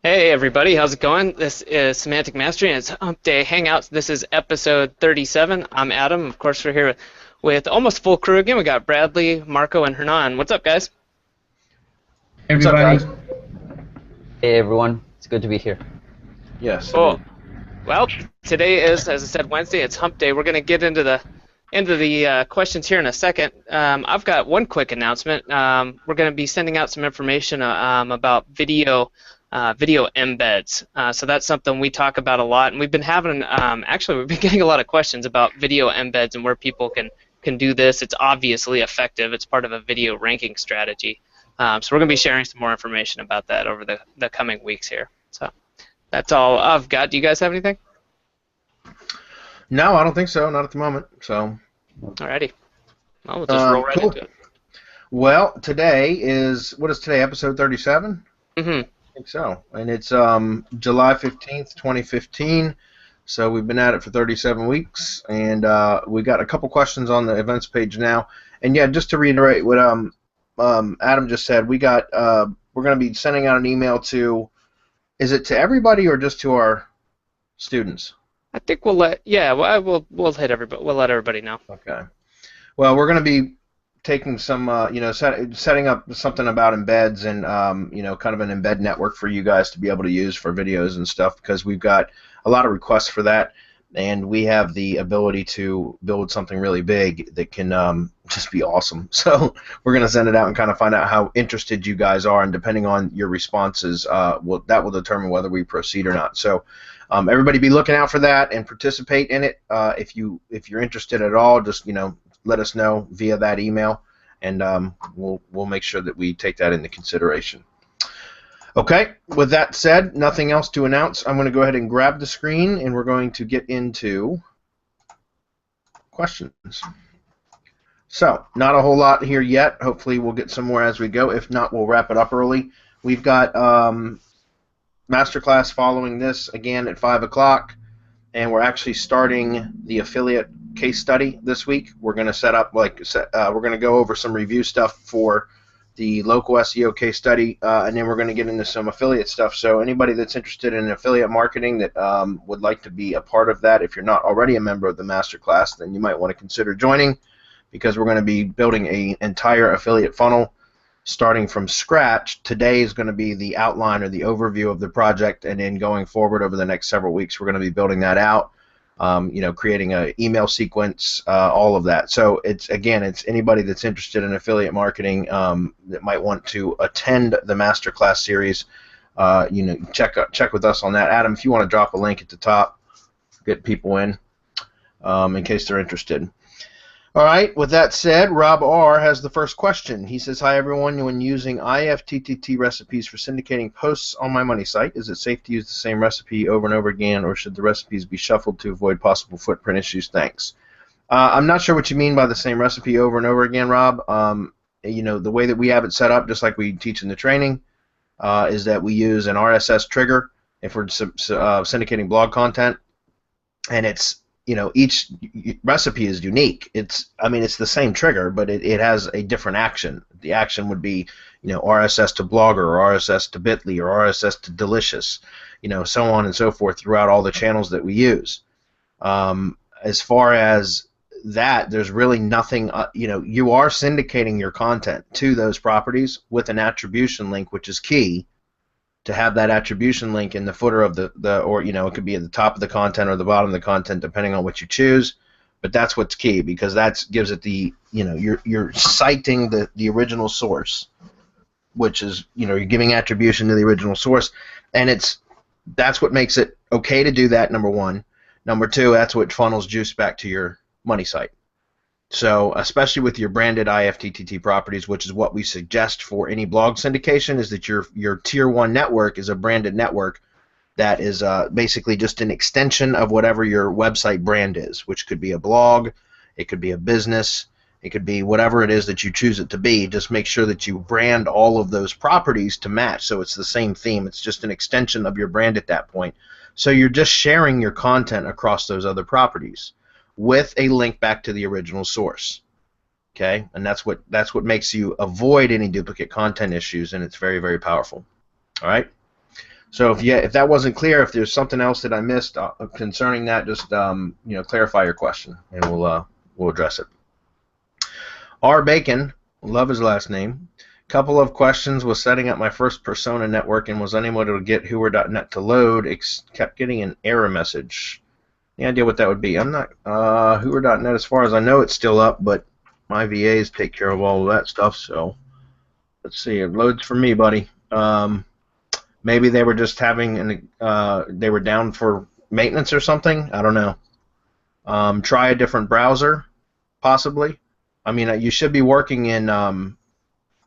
Hey everybody, how's it going? This is Semantic Mastery and it's Hump Day Hangouts. This is episode 37. I'm Adam. Of course, we're here with almost full crew again. We got Bradley, Marco, and Hernan. What's up, guys? What's up, Everybody. guys? Hey everyone, it's good to be here. Yes, it is. Cool. Well, today is, as I said, Wednesday. It's Hump Day. We're going to get into the questions here in a second. I've got one quick announcement. We're going to be sending out some information about video embeds. So that's something we talk about a lot, and we've been having we've been getting a lot of questions about video embeds and where people can do this. It's obviously effective. It's part of a video ranking strategy. So we're going to be sharing some more information about that over the coming weeks here. So that's all I've got. Do you guys have anything? No, I don't think so. Not at the moment. So, Alrighty. Well, we'll just roll right cool. into it. Well, today is, what is today, episode 37? Mm-hmm. I think so. And it's July 15th, 2015. So we've been at it for 37 weeks, and we got a couple questions on the events page now. And yeah, just to reiterate what Adam just said, we're going to be sending out an email to, is it to everybody or just to our students? I think we'll hit everybody. We'll let everybody know. Okay. Well, we're going to be taking some, setting up something about embeds and, kind of an embed network for you guys to be able to use for videos and stuff, because we've got a lot of requests for that, and we have the ability to build something really big that can just be awesome. So we're going to send it out and kind of find out how interested you guys are, and depending on your responses, that will determine whether we proceed or not. So everybody be looking out for that and participate in it. If you're interested at all, just let us know via that email, and we'll make sure that we take that into consideration. Okay, with that said, nothing else to announce. I'm going to go ahead and grab the screen, and we're going to get into questions. So, not a whole lot here yet. Hopefully we'll get some more as we go. If not, we'll wrap it up early. We've got Masterclass following this again at 5 o'clock, and we're actually starting the affiliate case study this week. We're going to set up, we're going to go over some review stuff for the local SEO case study, and then we're going to get into some affiliate stuff. So anybody that's interested in affiliate marketing that would like to be a part of that, if you're not already a member of the Masterclass, then you might want to consider joining, because we're going to be building an entire affiliate funnel starting from scratch. Today is going to be the outline or the overview of the project, and then going forward over the next several weeks, we're going to be building that out, creating an email sequence, all of that. So it's anybody that's interested in affiliate marketing that might want to attend the Masterclass series. Check with us on that. Adam, if you want to drop a link at the top, get people in case they're interested. All right, with that said, Rob R. has the first question. He says, hi everyone, when using IFTTT recipes for syndicating posts on my money site, is it safe to use the same recipe over and over again, or should the recipes be shuffled to avoid possible footprint issues? Thanks. I'm not sure what you mean by the same recipe over and over again, Rob. The way that we have it set up, just like we teach in the training, is that we use an RSS trigger if we're syndicating blog content, and it's each recipe is unique. It's the same trigger, but it has a different action. The action would be, RSS to Blogger, or RSS to Bitly, or RSS to Delicious, so on and so forth throughout all the channels that we use. As far as that, there's really nothing. You are syndicating your content to those properties with an attribution link, which is key. To have that attribution link in the footer of or it could be at the top of the content or the bottom of the content, depending on what you choose. But that's what's key, because that gives it the, you're citing the original source, which is, you're giving attribution to the original source, and that's what makes it okay to do that, number one. Number two, that's what funnels juice back to your money site. So, especially with your branded IFTTT properties, which is what we suggest for any blog syndication, is that your tier 1 network is a branded network that is basically just an extension of whatever your website brand is, which could be a blog, it could be a business, it could be whatever it is that you choose it to be. Just make sure that you brand all of those properties to match, so it's the same theme. It's just an extension of your brand at that point. So you're just sharing your content across those other properties with a link back to the original source. Okay, and that's what makes you avoid any duplicate content issues, and it's very, very powerful. All right. So if that wasn't clear, if there's something else that I missed concerning that, just clarify your question, and we'll address it. R. Bacon, love his last name. Couple of questions. Was setting up my first persona network and was unable to get Hoover.net to load. Kept getting an error message. Any idea what that would be? I'm not Hoover.net. As far as I know, it's still up, but my VAs take care of all of that stuff. So let's see. It loads for me, buddy. Maybe they were just having they were down for maintenance or something. I don't know. Try a different browser, possibly. I mean, you should be working in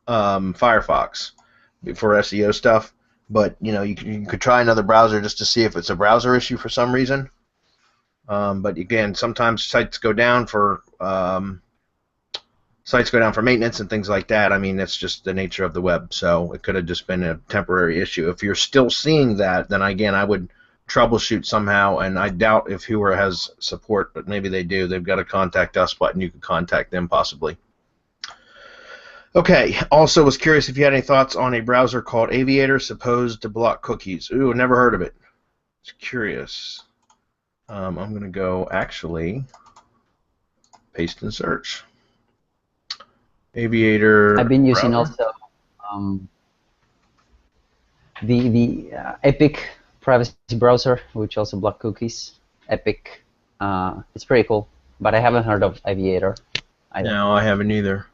Firefox for SEO stuff, but you could try another browser just to see if it's a browser issue for some reason. But again, sometimes sites go down for maintenance and things like that. I mean, that's just the nature of the web, so it could have just been a temporary issue. If you're still seeing that, then again, I would troubleshoot somehow, and I doubt if Hoover has support, but maybe they do. They've got a contact us button. You could contact them possibly. Okay, also was curious if you had any thoughts on a browser called Aviator supposed to block cookies. Ooh, never heard of it. Just curious. I'm going to go actually paste and search. Aviator. I've been using also the Epic privacy browser, which also block cookies. Epic. It's pretty cool, but I haven't heard of Aviator either. No, I haven't either.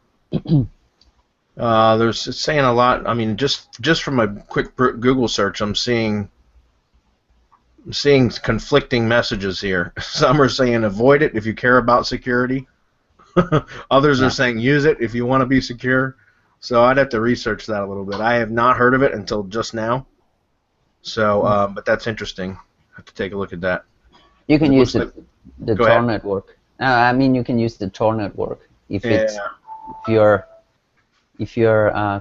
It's saying a lot. I mean, just from a quick Google search, I'm seeing conflicting messages here. Some are saying avoid it if you care about security. Others are saying use it if you want to be secure. So I'd have to research that a little bit. I have not heard of it until just now. So, but that's interesting. I have to take a look at that. You can use the Tor network. I mean, you can use the Tor network if you're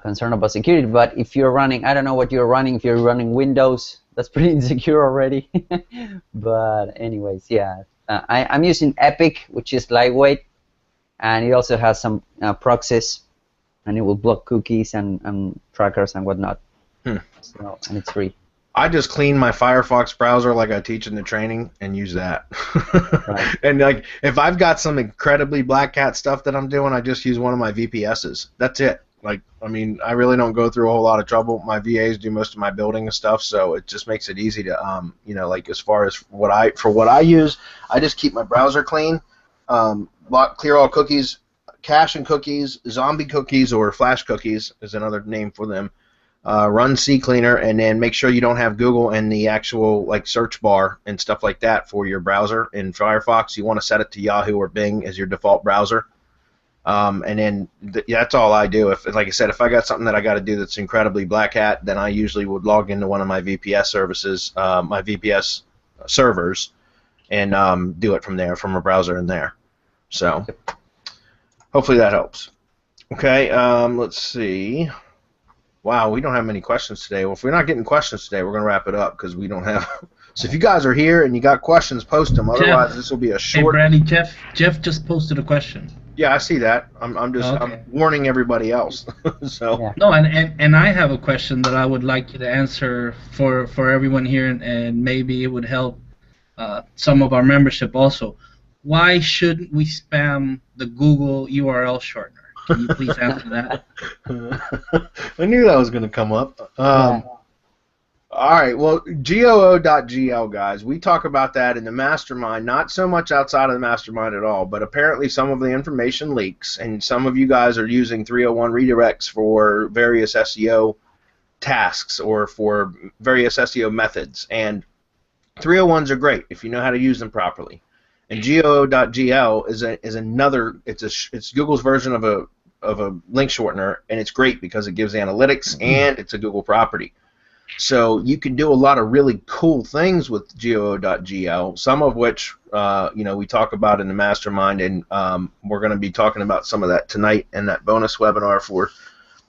concerned about security. But if you're running, I don't know what you're running. If you're running Windows, that's pretty insecure already. But anyways, yeah, I'm using Epic, which is lightweight, and it also has some proxies, and it will block cookies and trackers and whatnot. So, and it's free. I just clean my Firefox browser like I teach in the training and use that. Right. And like if I've got some incredibly black hat stuff that I'm doing, I just use one of my VPSs. That's it. Like, I mean, I really don't go through a whole lot of trouble. My VAs do most of my building and stuff, so it just makes it easy to, like as far as what I use, I just keep my browser clean, clear all cookies, cache and cookies, zombie cookies or flash cookies is another name for them. Run CCleaner, and then make sure you don't have Google in the actual like search bar and stuff like that for your browser in Firefox. You want to set it to Yahoo or Bing as your default browser. And then that's all I do. Like I said, if I got something that I got to do that's incredibly black hat, then I usually would log into one of my VPS services, my VPS servers, and do it from there, from a browser in there. So hopefully that helps. Okay, let's see. Wow, we don't have many questions today. Well, if we're not getting questions today, we're going to wrap it up because we don't have. So if you guys are here and you got questions, post them. Otherwise, this will be a short. Hey, Brandy, Jeff just posted a question. Yeah, I see that. I'm just I'm warning everybody else. So yeah. No, and I have a question that I would like you to answer for everyone here, and maybe it would help some of our membership also. Why shouldn't we spam the Google URL shortener? Can you please answer that? I knew that was going to come up. All right, well, goo.gl, guys, we talk about that in the mastermind, not so much outside of the mastermind at all, but apparently some of the information leaks, and some of you guys are using 301 redirects for various SEO tasks or for various SEO methods, and 301s are great if you know how to use them properly. And goo.gl is another, it's Google's version of a link shortener, and it's great because it gives analytics and it's a Google property. So you can do a lot of really cool things with goo.gl, some of which we talk about in the mastermind, and we're going to be talking about some of that tonight in that bonus webinar for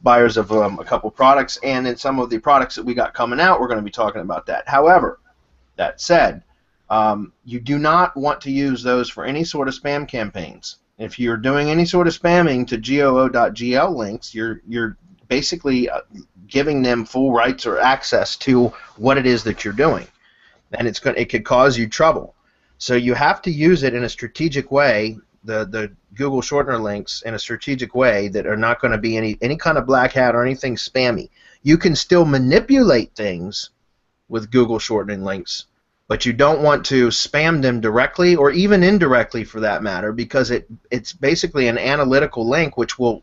buyers of a couple products, and in some of the products that we got coming out, we're going to be talking about that. However, that said, you do not want to use those for any sort of spam campaigns. If you're doing any sort of spamming to goo.gl links, you're basically giving them full rights or access to what it is that you're doing, and it could cause you trouble. So you have to use it in a strategic way, the Google shortener links in a strategic way that are not going to be any kind of black hat or anything spammy. You can still manipulate things with Google shortening links, but you don't want to spam them directly or even indirectly for that matter, because it's basically an analytical link which will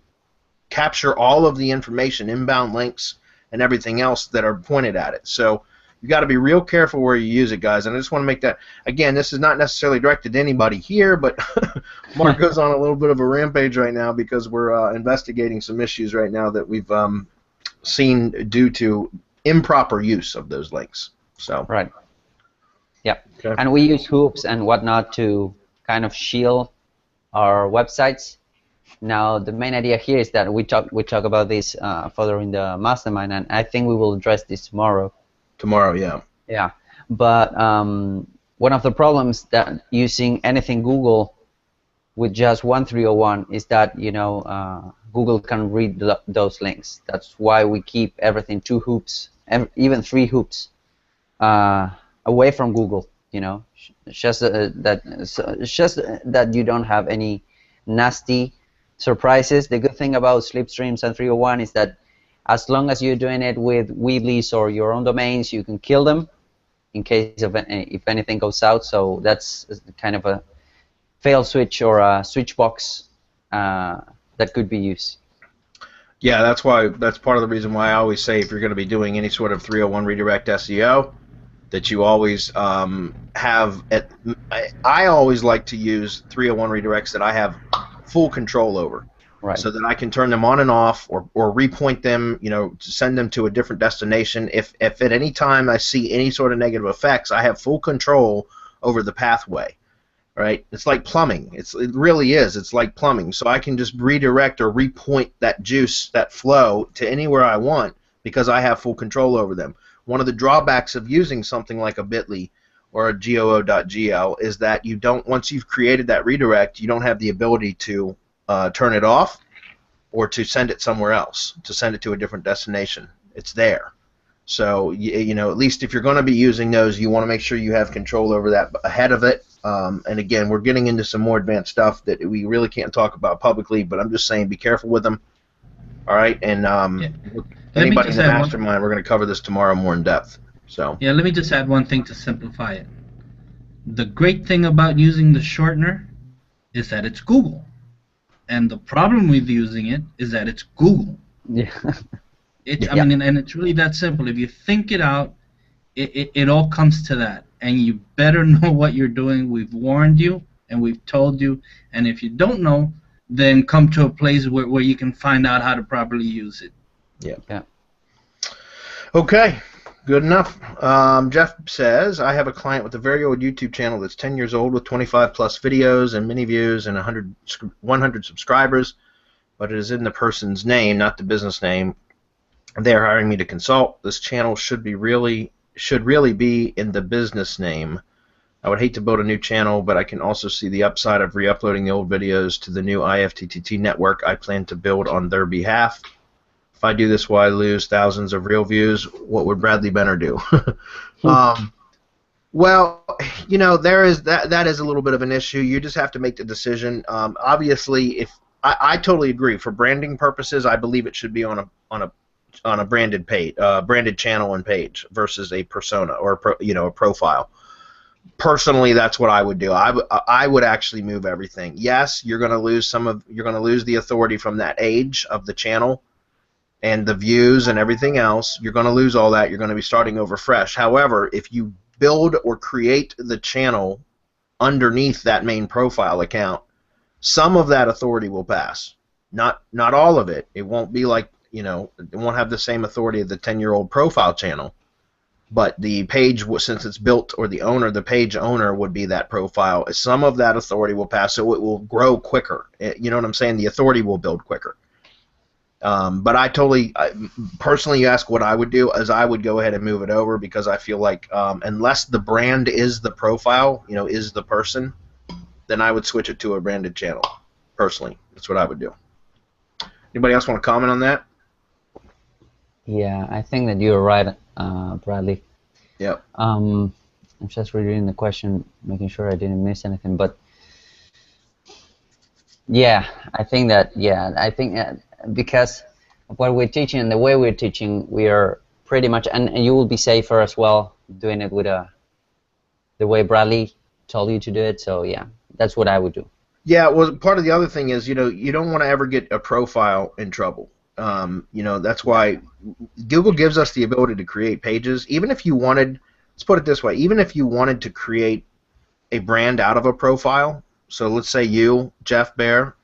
capture all of the information, inbound links and everything else that are pointed at it. So you got to be real careful where you use it, guys. And I just want to make that, again, this is not necessarily directed to anybody here, but Mark goes on a little bit of a rampage right now because we're investigating some issues right now that we've seen due to improper use of those links. So Right. Yeah. Okay. And we use hoops and whatnot to kind of shield our websites. Now, the main idea here is that we talk about this further in the mastermind, and I think we will address this tomorrow. Tomorrow, yeah. Yeah, but one of the problems that using anything Google with just 1301 is that, you know, Google can read those links. That's why we keep everything 2 hoops, even 3 hoops away from Google. You know, just that you don't have any nasty surprises. The good thing about slipstreams and 301 is that as long as you're doing it with Weebly's or your own domains, you can kill them in case of if anything goes out. So that's kind of a fail switch or a switch box that could be used. Yeah, that's part of the reason why I always say if you're going to be doing any sort of 301 redirect SEO, that you always have I always like to use 301 redirects that I have full control over. Right. So that I can turn them on and off, or repoint them, you know, to send them to a different destination. If at any time I see any sort of negative effects, I have full control over the pathway. Right? It's like plumbing. It really is. It's like plumbing. So I can just redirect or repoint that juice, that flow, to anywhere I want because I have full control over them. One of the drawbacks of using something like a Bitly or a goo.gl is that you don't, once you've created that redirect, you don't have the ability to turn it off or to send it somewhere else, to send it to a different destination. It's there. So, you know, at least if you're going to be using those, you want to make sure you have control over that ahead of it. And again, we're getting into some more advanced stuff that we really can't talk about publicly, but I'm just saying be careful with them. All right? And anybody in the mastermind, we're going to cover this tomorrow more in depth. So yeah, let me just add one thing to simplify it. The great thing about using the shortener is that it's Google. And the problem with using it is that it's Google. Yeah. I mean, and it's really that simple. If you think it out, it all comes to that. And you better know what you're doing. We've warned you, and we've told you. And if you don't know, then come to a place where you can find out how to properly use it. Yeah. Okay. Good enough. Jeff says, I have a client with a very old YouTube channel that's 10 years old with 25 plus videos and many views and 100 subscribers, but it is in the person's name, not the business name. They are hiring me to consult. This channel should really be in the business name. I would hate to build a new channel, but I can also see the upside of re-uploading the old videos to the new IFTTT network I plan to build on their behalf. If I do this, will I lose thousands of real views? What would Bradley Benner do? Well, you know, that is a little bit of an issue. You just have to make the decision. Obviously, if I totally agree. For branding purposes, I believe it should be on a branded page, branded channel and page versus a persona or a profile. Personally, that's what I would do. I would actually move everything. Yes, you're going to lose the authority from that age of the channel and the views and everything else. You're going to lose all that. You're going to be starting over fresh. However, if you build or create the channel underneath that main profile account, some of that authority will pass. Not all of it. It won't be like, you know, it won't have the same authority of the 10-year-old profile channel. But the page, since it's built, or the page owner would be that profile, some of that authority will pass, so it will grow quicker. You know what I'm saying? The authority will build quicker. But personally, you ask what I would do, is I would go ahead and move it over, because I feel like unless the brand is the profile, you know, is the person, then I would switch it to a branded channel. Personally, that's what I would do. Anybody else want to comment on that? Yeah, I think that you're right, Bradley. Yep. I'm just reading the question, making sure I didn't miss anything. But yeah, I think because what we're teaching and the way we're teaching, we are pretty much, and you will be safer as well doing it with the way Bradley told you to do it. So yeah, that's what I would do. Yeah, well, part of the other thing is, you don't want to ever get a profile in trouble. That's why Google gives us the ability to create pages. Even if you wanted, let's put it this way, even if you wanted to create a brand out of a profile, so let's say you, Jeff Bear,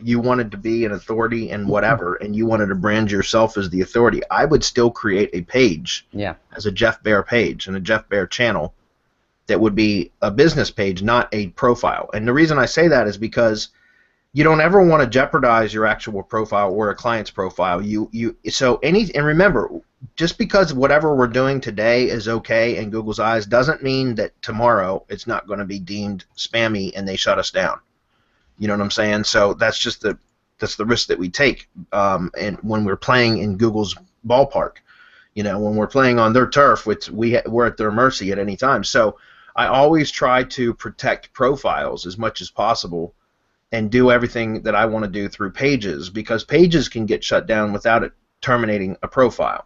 you wanted to be an authority in whatever, and you wanted to brand yourself as the authority, I would still create a page as a Jeff Bear page and a Jeff Bear channel that would be a business page, not a profile. And the reason I say that is because you don't ever want to jeopardize your actual profile or a client's profile. And remember, just because whatever we're doing today is okay in Google's eyes doesn't mean that tomorrow it's not going to be deemed spammy and they shut us down. You know what I'm saying? So that's the risk that we take, and when we're playing in Google's ballpark, when we're playing on their turf, we're at their mercy at any time. So I always try to protect profiles as much as possible and do everything that I want to do through pages, because pages can get shut down without it terminating a profile.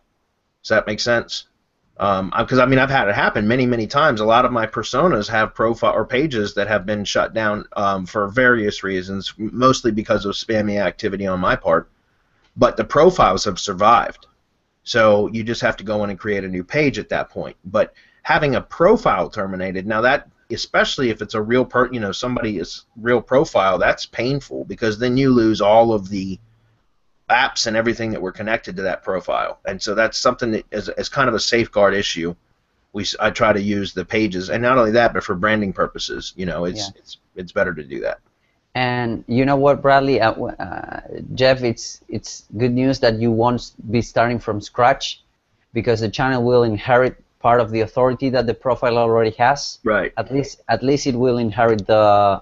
Does that make sense? Because I've had it happen many, many times. A lot of my personas have profile or pages that have been shut down for various reasons, mostly because of spammy activity on my part, but the profiles have survived. So you just have to go in and create a new page at that point. But having a profile terminated, now that, especially if it's a real somebody's real profile, that's painful, because then you lose all of the apps and everything that were connected to that profile. And so that's something that is kind of a safeguard issue. I try to use the pages, and not only that, but for branding purposes, it's better to do that. And you know what, Bradley, Jeff, it's good news that you won't be starting from scratch, because the channel will inherit part of the authority that the profile already has. Right. At least it will inherit the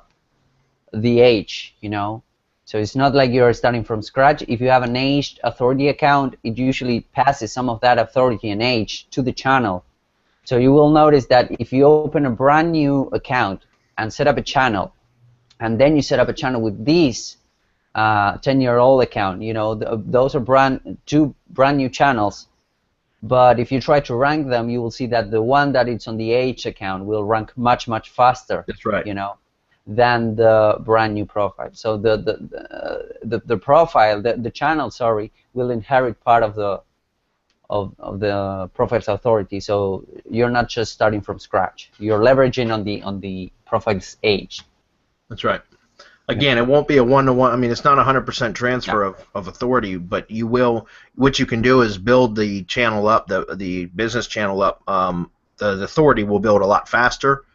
age, So it's not like you're starting from scratch. If you have an aged authority account, it usually passes some of that authority and age to the channel. So you will notice that if you open a brand new account and set up a channel, and then you set up a channel with this 10-year-old account, those are two brand new channels. But if you try to rank them, you will see that the one that is on the age account will rank much, much faster. That's right. Than the brand new profile. So the profile, the channel, sorry, will inherit part of the profile's authority. So you're not just starting from scratch. You're leveraging on the profile's age. That's right. Again, it won't be a one-to-one. It's not 100% transfer of authority, but you will. What you can do is build the channel up, the business channel up. The authority will build a lot faster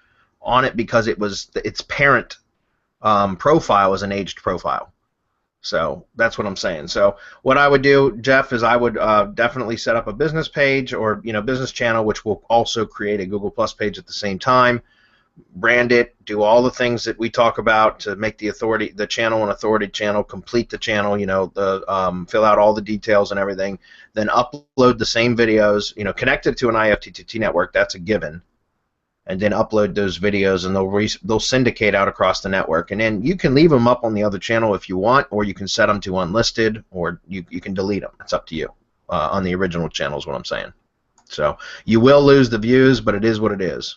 on it, because its parent profile is an aged profile. So that's what I'm saying. So what I would do, Jeff, is I would definitely set up a business page or business channel, which will also create a Google Plus page at the same time. Brand it, do all the things that we talk about to make the channel an authority channel, complete the channel, fill out all the details and everything, then upload the same videos, connect it to an IFTTT network, that's a given, and then upload those videos, and they'll syndicate out across the network. And then you can leave them up on the other channel if you want, or you can set them to unlisted, or you can delete them. It's up to you on the original channel is what I'm saying. So you will lose the views, but it is what it is,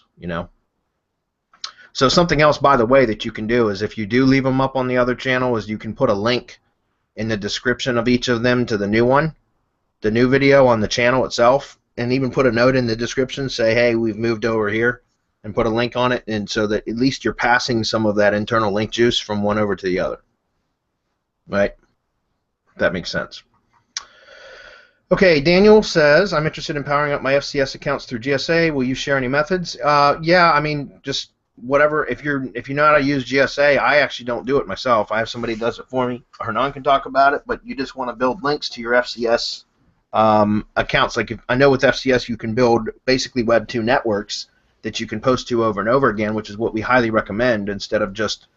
So something else, by the way, that you can do is, if you do leave them up on the other channel, is you can put a link in the description of each of them to the new one, the new video on the channel itself, and even put a note in the description, say, hey, we've moved over here, and put a link on it, and so that at least you're passing some of that internal link juice from one over to the other. Right? That makes sense. Okay, Daniel says, I'm interested in powering up my FCS accounts through GSA. Will you share any methods? Yeah, just whatever. If you know how to use GSA, I actually don't do it myself. I have somebody who does it for me. Hernan can talk about it, but you just want to build links to your FCS accounts. Like, I know with FCS you can build basically Web 2 networks that you can post to over and over again, which is what we highly recommend, instead of just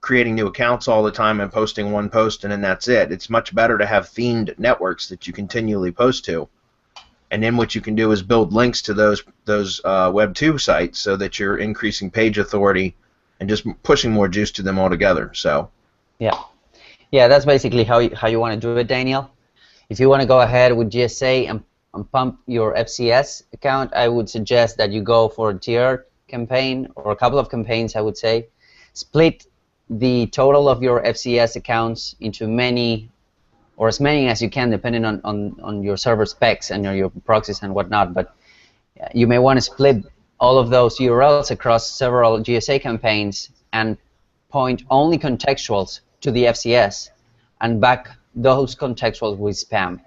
creating new accounts all the time and posting one post and then that's it. It's much better to have themed networks that you continually post to. And then what you can do is build links to those Web 2 sites so that you're increasing page authority and just pushing more juice to them altogether. So yeah, that's basically how you want to do it, Daniel. If you want to go ahead with GSA and pump your FCS account, I would suggest that you go for a tiered campaign or a couple of campaigns, I would say. Split the total of your FCS accounts into many, or as many as you can, depending on your server specs and your proxies and whatnot. But you may want to split all of those URLs across several GSA campaigns and point only contextuals to the FCS and back those contextuals with spam.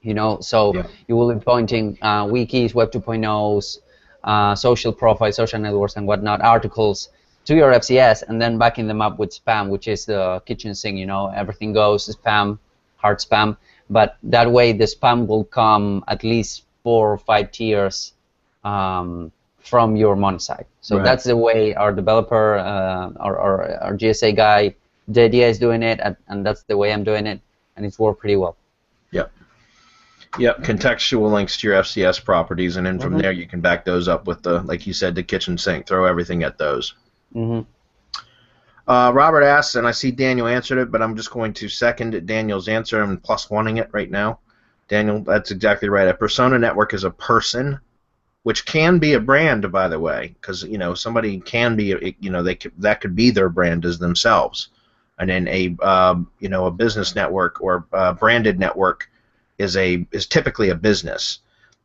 You know, so you will be pointing wikis, Web 2.0s, social profiles, social networks, and whatnot, articles to your FCS, and then backing them up with spam, which is the kitchen sink. You know, everything goes spam, hard spam. But that way, the spam will come at least 4 or 5 tiers from your money site. So that's the way our developer, our GSA guy, the idea is doing it, and that's the way I'm doing it, and it's worked pretty well. Yep, contextual links to your FCS properties, and then from there you can back those up with the, like you said, the kitchen sink. Throw everything at those. Robert asks, and I see Daniel answered it, but I'm just going to second Daniel's answer. I'm +1ing it right now. Daniel, that's exactly right. A persona network is a person, which can be a brand, by the way, because somebody can be, that could be their brand as themselves, and then a business network or a branded network is typically a business.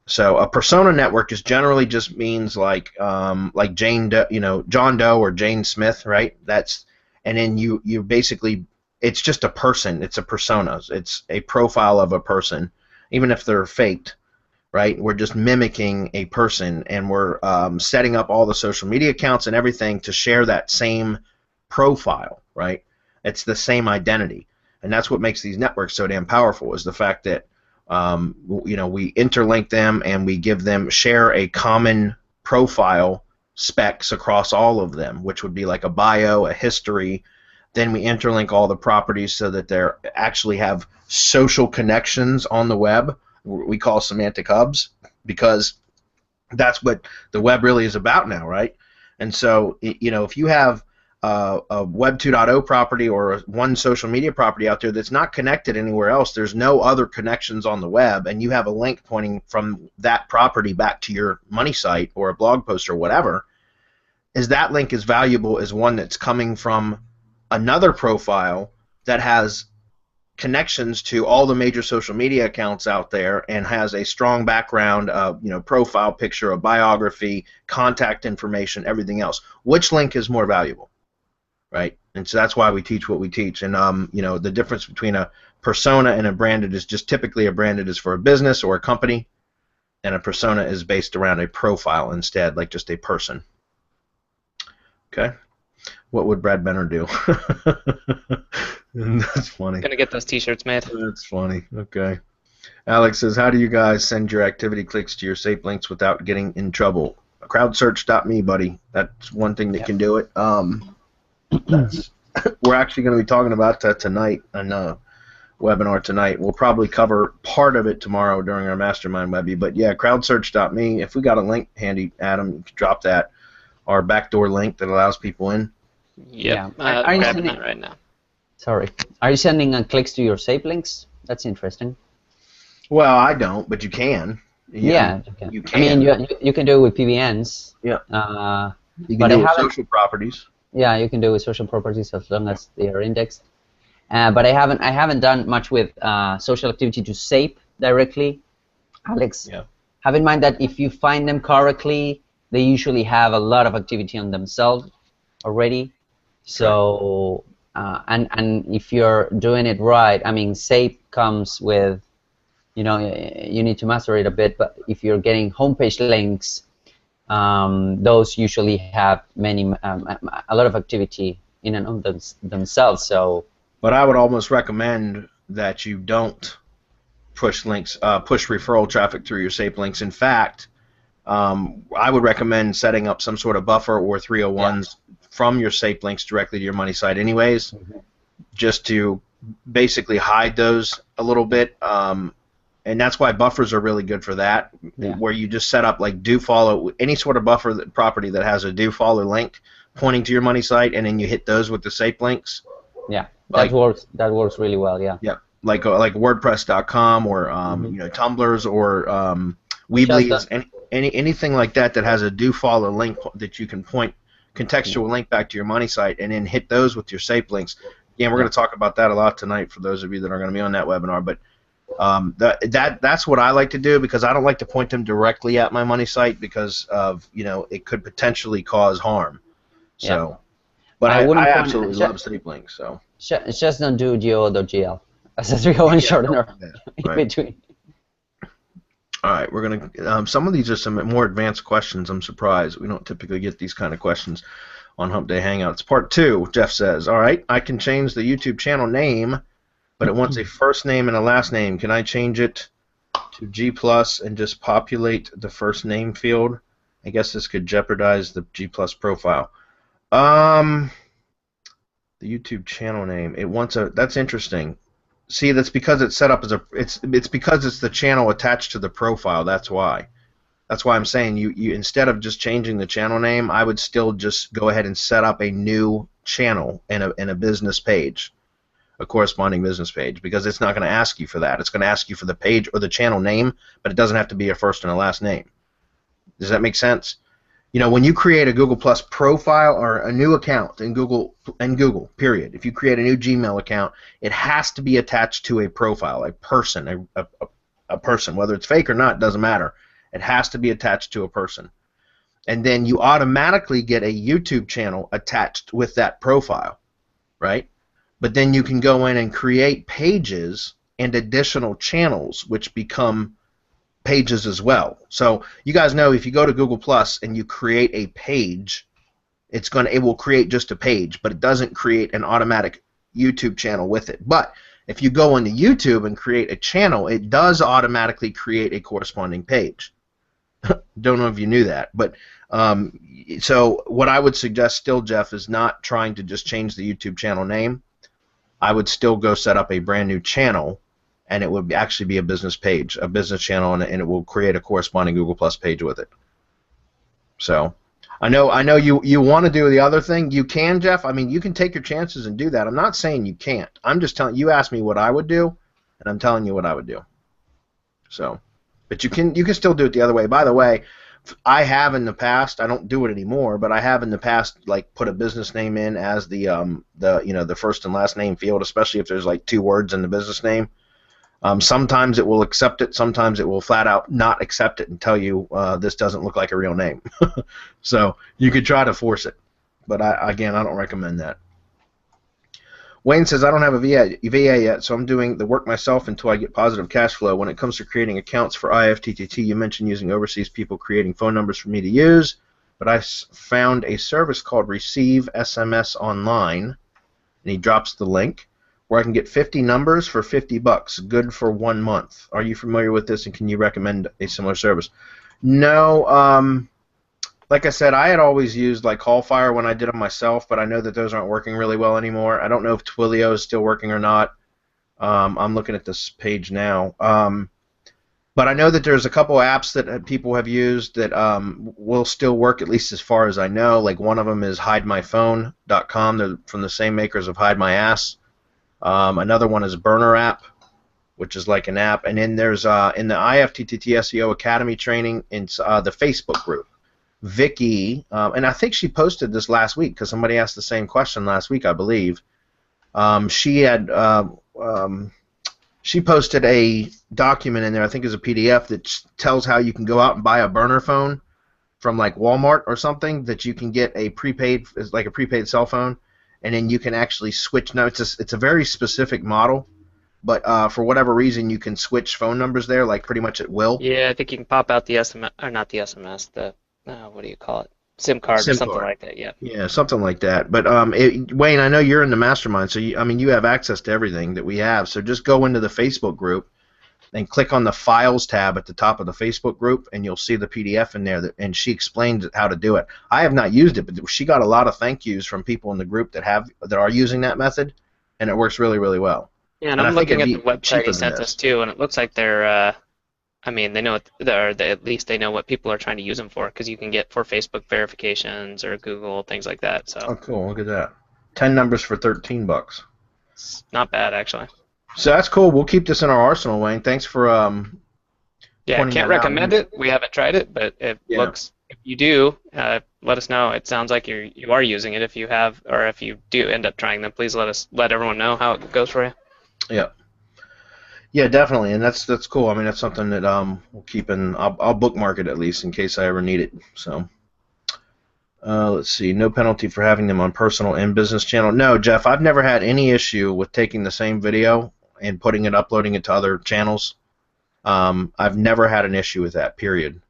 So a persona network is generally just means like Jane Doe, John Doe or Jane Smith, right? And then you basically, it's just a person. It's a persona. It's a profile of a person, even if they're faked, right? We're just mimicking a person, and we're setting up all the social media accounts and everything to share that same profile, right? It's the same identity, and that's what makes these networks so damn powerful, is the fact that we interlink them and we share a common profile specs across all of them, which would be like a bio, a history. Then we interlink all the properties so that they actually have social connections on the web. We call semantic hubs, because that's what the web really is about now, right? And so, if you have a Web 2.0 property or one social media property out there that's not connected anywhere else, there's no other connections on the web, and you have a link pointing from that property back to your money site or a blog post or whatever, is that link as valuable as one that's coming from another profile that has connections to all the major social media accounts out there and has a strong background, profile picture, a biography, contact information, everything else. Which link is more valuable? Right, and so that's why we teach what we teach. And the difference between a persona and a branded is just typically a branded is for a business or a company, and a persona is based around a profile instead, like just a person. Okay, what would Brad Benner do? That's funny. Gonna get those T-shirts made. That's funny. Okay. Alex says, how do you guys send your activity clicks to your sape links without getting in trouble? Crowdsearch.me, buddy. That's one thing that can do it. We're actually going to be talking about that tonight on a webinar tonight. We'll probably cover part of it tomorrow during our mastermind Webby. But yeah, crowdsearch.me. If we got a link handy, Adam, you can drop that. Our backdoor link that allows people in. Yep. Yeah. I'm grabbing that right now. Sorry. Are you sending clicks to your sape links? That's interesting. Well, I don't, but you can. Yeah, you can. I mean, you can do it with PBNs. Yeah. You can but do it with social properties. Yeah, you can do it with social properties as long as they are indexed. But I haven't done much with social activity to sape directly. Alex, have in mind that if you find them correctly, they usually have a lot of activity on themselves already. So and if you're doing it right, I mean, sape comes with, you need to master it a bit. But if you're getting homepage links, those usually have a lot of activity in and of themselves. So, but I would almost recommend that you don't push referral traffic through your sape links. In fact, I would recommend setting up some sort of buffer or 301s from your sape links directly to your money site, anyways, just to basically hide those a little bit. and that's why buffers are really good for that, where you just set up like do follow, any sort of buffer property that has a do follow link pointing to your money site, and then you hit those with the sape links. Yeah, like, that works really well. Yeah. Yeah, like WordPress.com or Tumblr's or Weebly's, anything like that that has a do follow link that you can point contextual link back to your money site, and then hit those with your sape links. Again, we're going to talk about that a lot tonight for those of you that are going to be on that webinar. But that's what I like to do, because I don't like to point them directly at my money site, because of it could potentially cause harm. So, but I absolutely love sape links. So just don't do goo.gl as a 301 shortener in between. All right, we're gonna. Some of these are some more advanced questions. I'm surprised we don't typically get these kind of questions on Hump Day Hangouts. Part 2, Jeff says, all right, I can change the YouTube channel name, but it wants a first name and a last name. Can I change it to G+ and just populate the first name field? I guess this could jeopardize the G+ profile. The YouTube channel name. It wants a. That's interesting. See, that's because it's set up as a. It's because it's the channel attached to the profile. That's why. That's why I'm saying you instead of just changing the channel name, I would still just go ahead and set up a new channel in a business page, a corresponding business page, because it's not going to ask you for that. It's going to ask you for the page or the channel name, but it doesn't have to be a first and a last name. Does that make sense? When you create a Google Plus profile or a new account in Google, period, if you create a new Gmail account, it has to be attached to a profile, a person, a person, whether it's fake or not, doesn't matter. It has to be attached to a person. And then you automatically get a YouTube channel attached with that profile, right? But then you can go in and create pages and additional channels, which become pages as well. So you guys know, if you go to Google Plus and you create a page, it will create just a page, but it doesn't create an automatic YouTube channel with it. But if you go into YouTube and create a channel, it does automatically create a corresponding page. Don't know if you knew that, but so what I would suggest still, Jeff, is not trying to just change the YouTube channel name. I would still go set up a brand new channel, and it would actually be a business page, a business channel, and it will create a corresponding Google Plus page with it. So I know you want to do the other thing. You can, Jeff. I mean, you can take your chances and do that. I'm not saying you can't. I'm just telling you. Asked me what I would do, and I'm telling you what I would do. So. But you can still do it the other way. By the way, I have in the past. I don't do it anymore, but I have in the past like put a business name in as the first and last name field, especially if there's like 2 words in the business name. Sometimes it will accept it. Sometimes it will flat out not accept it and tell you this doesn't look like a real name. So you could try to force it, but I don't recommend that. Wayne says, I don't have a VA yet, so I'm doing the work myself until I get positive cash flow. When it comes to creating accounts for IFTTT, you mentioned using overseas people creating phone numbers for me to use, but I found a service called Receive SMS Online, and he drops the link, where I can get 50 numbers for $50, good for 1 month. Are you familiar with this, and can you recommend a similar service? No, like I said, I had always used like Callfire when I did them myself, but I know that those aren't working really well anymore. I don't know if Twilio is still working or not. I'm looking at this page now. But I know that there's a couple apps that people have used that will still work, at least as far as I know. Like one of them is hidemyphone.com. They're from the same makers of Hide My Ass. Another one is Burner App, which is like an app. And then there's in the IFTTT SEO Academy training, in the Facebook group. Vicky, and I think she posted this last week because somebody asked the same question last week, I believe. She posted a document in there, I think is a PDF, that tells how you can go out and buy a burner phone from like Walmart or something, that you can get a prepaid, like a prepaid cell phone, and then you can actually switch. Now it's a very specific model, but for whatever reason you can switch phone numbers there, like pretty much at will. Yeah, I think you can pop out the SMS, or not the SMS, the what do you call it? SIM card or something like that. Yeah. Yeah, something like that. But Wayne, I know you're in the mastermind, so you have access to everything that we have. So just go into the Facebook group and click on the Files tab at the top of the Facebook group, and you'll see the PDF in there. And she explains how to do it. I have not used it, but she got a lot of thank yous from people in the group that are using that method, and it works really, really well. Yeah, and And I I'm think looking it'd at the be website he cheaper than sent us this. too, and it looks like they're, I mean, they know what, or at least they know what people are trying to use them for, because you can get for Facebook verifications or Google, things like that. So Oh, cool. Look at that. 10 numbers for $13. it's not bad, actually. So that's cool. We'll keep this in our arsenal, Wayne. Thanks for Yeah, pointing can't that out. recommend it. We haven't tried it, but it Yeah. looks. If you do, let us know. It sounds like you are using it. If you have, or if you do end up trying them, please let everyone know how it goes for you. Yeah. Yeah, definitely, and that's cool. I mean, that's something that we'll keep in. I'll bookmark it at least in case I ever need it. So, let's see. No penalty for having them on personal and business channel. No, Jeff, I've never had any issue with taking the same video and uploading it to other channels. I've never had an issue with that. Period.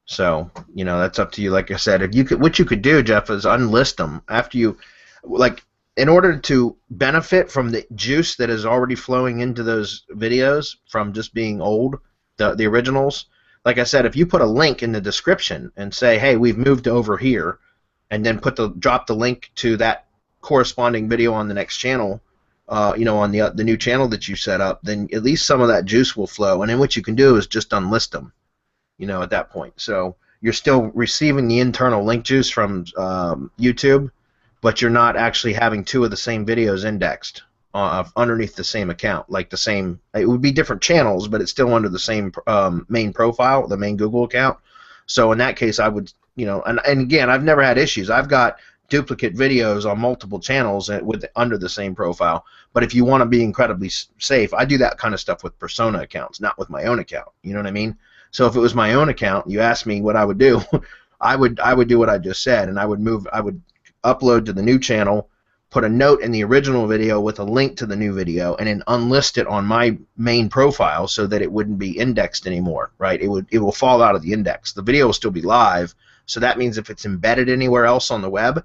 So, that's up to you. Like I said, what you could do, Jeff, is unlist them after you, like, in order to benefit from the juice that is already flowing into those videos from just being old, the originals. Like I said, if you put a link in the description and say, "Hey, we've moved over here," and then drop the link to that corresponding video on the next channel, on the new channel that you set up, then at least some of that juice will flow. And then what you can do is just unlist them. At that point. So you're still receiving the internal link juice from YouTube, but you're not actually having two of the same videos indexed underneath the same account. Like it would be different channels, but it's still under the same main profile, the main Google account. So in that case, I would, and again, I've never had issues. I've got duplicate videos on multiple channels under the same profile. But if you want to be incredibly safe, I do that kind of stuff with persona accounts, not with my own account. You know what I mean? So if it was my own account, you asked me what I would do, I would do what I just said, and I would upload to the new channel, put a note in the original video with a link to the new video, and then unlist it on my main profile so that it wouldn't be indexed anymore, right? It will fall out of the index. The video will still be live, so that means if it's embedded anywhere else on the web,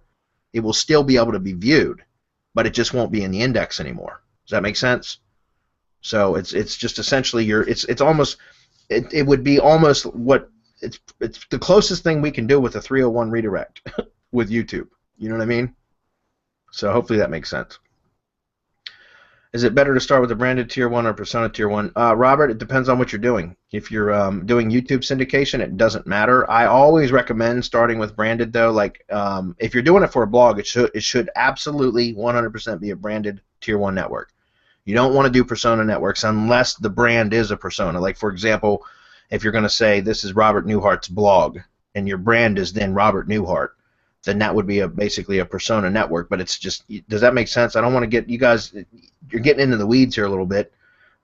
it will still be able to be viewed, but it just won't be in the index anymore. Does that make sense? So it's just essentially it's almost. It would be almost it's the closest thing we can do with a 301 redirect with YouTube. You know what I mean? So hopefully that makes sense. Is it better to start with a branded tier 1 or persona tier 1? Robert, it depends on what you're doing. If you're doing YouTube syndication, it doesn't matter. I always recommend starting with branded, though. Like if you're doing it for a blog, it should absolutely 100% be a branded tier 1 network. You don't want to do persona networks unless the brand is a persona. Like, for example, if you're going to say this is Robert Newhart's blog and your brand is then Robert Newhart, then that would be basically a persona network. But it's just, does that make sense? I don't want to get you guys, you're getting into the weeds here a little bit,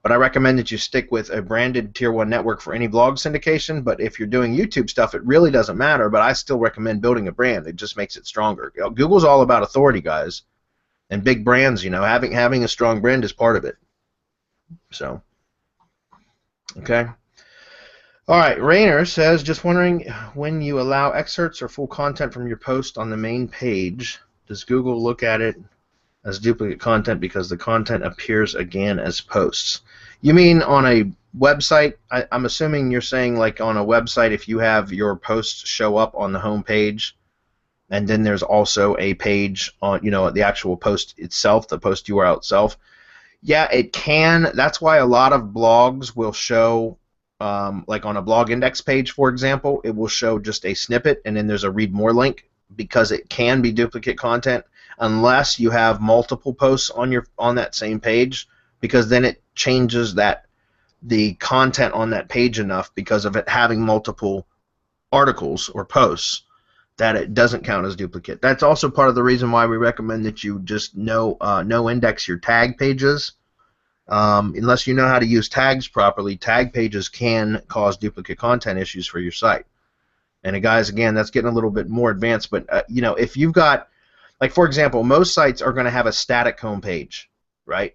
but I recommend that you stick with a branded tier 1 network for any blog syndication. But if you're doing YouTube stuff, it really doesn't matter, but I still recommend building a brand. It just makes it stronger. Google's all about authority, guys. And big brands, having a strong brand is part of it. So, okay. All right, Rainer says, just wondering, when you allow excerpts or full content from your post on the main page, does Google look at it as duplicate content because the content appears again as posts? You mean on a website? I'm assuming you're saying like on a website, if you have your posts show up on the home page, and then there's also a page on, the actual post itself, the post URL itself. Yeah, it can. That's why a lot of blogs will show, like on a blog index page, for example, it will show just a snippet, and then there's a read more link, because it can be duplicate content unless you have multiple posts on that same page, because then it changes the content on that page enough because of it having multiple articles or posts, that it doesn't count as duplicate. That's also part of the reason why we recommend that you just no index your tag pages. Unless you know how to use tags properly, tag pages can cause duplicate content issues for your site. And guys, again, that's getting a little bit more advanced, but if you've got, like, for example, most sites are going to have a static home page, right?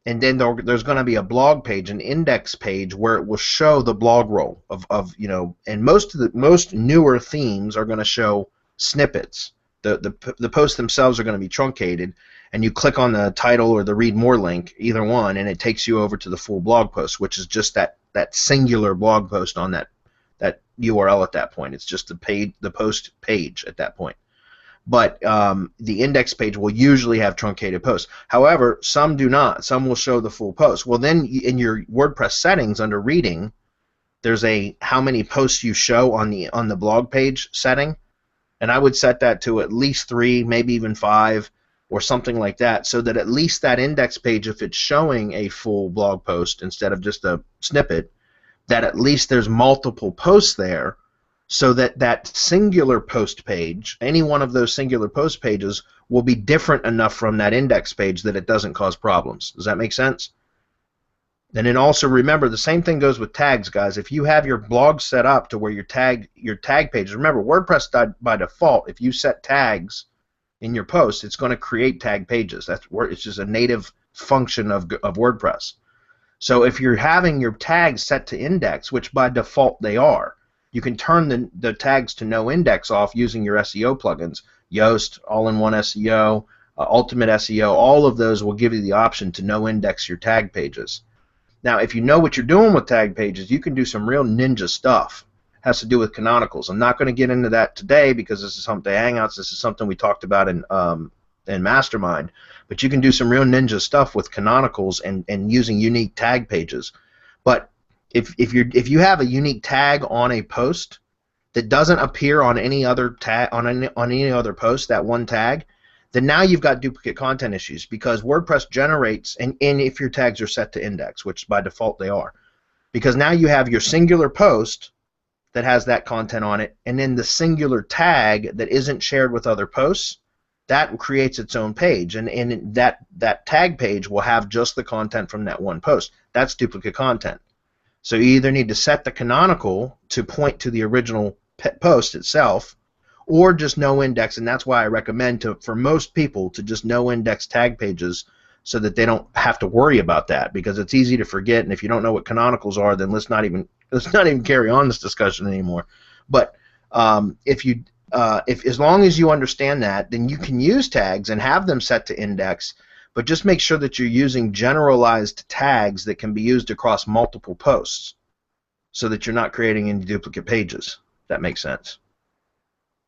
And then there's going to be a blog page, an index page, where it will show the blog roll of and most newer themes are going to show snippets. The posts themselves are going to be truncated, and you click on the title or the read more link, either one, and it takes you over to the full blog post, which is just that singular blog post on that URL at that point. It's just the post page at that point. but the index page will usually have truncated posts. However, some do not. Some will show the full post. Well, then in your WordPress settings under reading, there's a how many posts you show on the blog page setting, and I would set that to at least 3, maybe even 5, or something like that, so that at least that index page, if it's showing a full blog post instead of just a snippet, that at least there's multiple posts there, so that that singular post page, any one of those singular post pages, will be different enough from that index page that it doesn't cause problems. Does that make sense? And then also remember, the same thing goes with tags, guys. If you have your blog set up to where your tag pages, remember WordPress by default, if you set tags in your post, it's going to create tag pages. It's just a native function of WordPress. So if you're having your tags set to index, which by default they are, you can turn the tags to no index off using your SEO plugins. Yoast, All-in-One SEO, Ultimate SEO, all of those will give you the option to no index your tag pages. Now, if you know what you're doing with tag pages, you can do some real ninja stuff. It has to do with canonicals. I'm not going to get into that today because this is Hump Day Hangouts. This is something we talked about in Mastermind. But you can do some real ninja stuff with canonicals and using unique tag pages. But if you have a unique tag on a post that doesn't appear on any other tag on any other post, that one tag, then now you've got duplicate content issues, because WordPress generates, and if your tags are set to index, which by default they are, because now you have your singular post that has that content on it, and then the singular tag that isn't shared with other posts, that creates its own page, and that tag page will have just the content from that one post. That's duplicate content. So you either need to set the canonical to point to the original post itself, or just no index, and that's why I recommend for most people to just no index tag pages, so that they don't have to worry about that, because it's easy to forget, and if you don't know what canonicals are, then let's not even carry on this discussion anymore. But if as long as you understand that, then you can use tags and have them set to index, but just make sure that you're using generalized tags that can be used across multiple posts, so that you're not creating any duplicate pages. If that makes sense.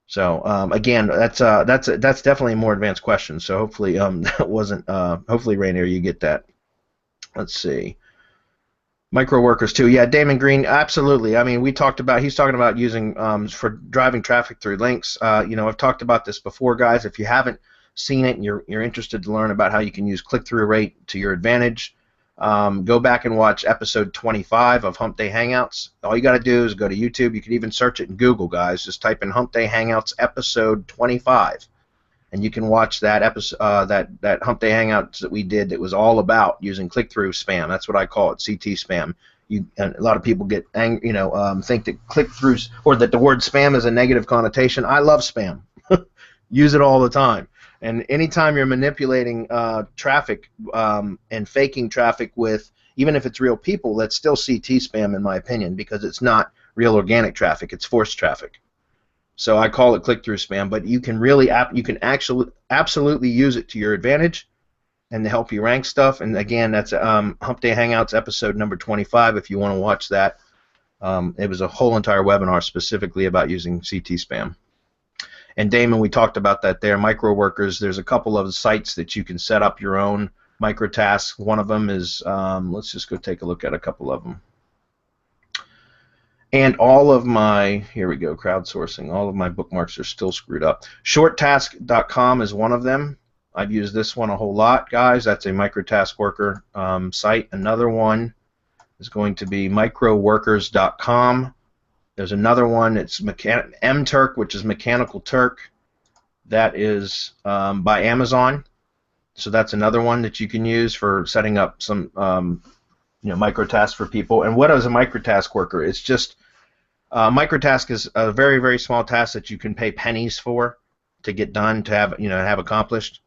So again, that's definitely a more advanced question. So hopefully that wasn't. Hopefully, Rainier, you get that. Let's see. Micro workers too. Yeah, Damon Green, absolutely. I mean, he's talking about using for driving traffic through links. I've talked about this before, guys. If you haven't seen it and you're interested to learn about how you can use click-through rate to your advantage, go back and watch episode 25 of Hump Day Hangouts. All you got to do is go to YouTube. You can even search it in Google, guys. Just type in Hump Day Hangouts episode 25, and you can watch that episode, that Hump Day Hangouts that we did that was all about using click-through spam. That's what I call it, CT spam. And a lot of people get angry, think that click-throughs, or that the word spam is a negative connotation. I love spam. Use it all the time. And anytime you're manipulating traffic and faking traffic with, even if it's real people, that's still CT spam in my opinion, because it's not real organic traffic, it's forced traffic. So I call it click-through spam, but you can actually absolutely use it to your advantage and to help you rank stuff. And again, that's Hump Day Hangouts episode number 25 if you want to watch that. It was a whole entire webinar specifically about using CT spam. And Damon, we talked about that there. Micro workers, there's a couple of sites that you can set up your own micro tasks. One of them is, let's just go take a look at a couple of them. And all of my, here we go, crowdsourcing, all of my bookmarks are still screwed up. Shorttask.com is one of them. I've used this one a whole lot, guys. That's a microtask worker site. Another one is going to be microworkers.com. There's another one, it's MTurk, which is Mechanical Turk. That is by Amazon. So that's another one that you can use for setting up some microtasks for people. And what is a microtask worker? It's just microtask is a very, very small task that you can pay pennies for to get done, to have accomplished.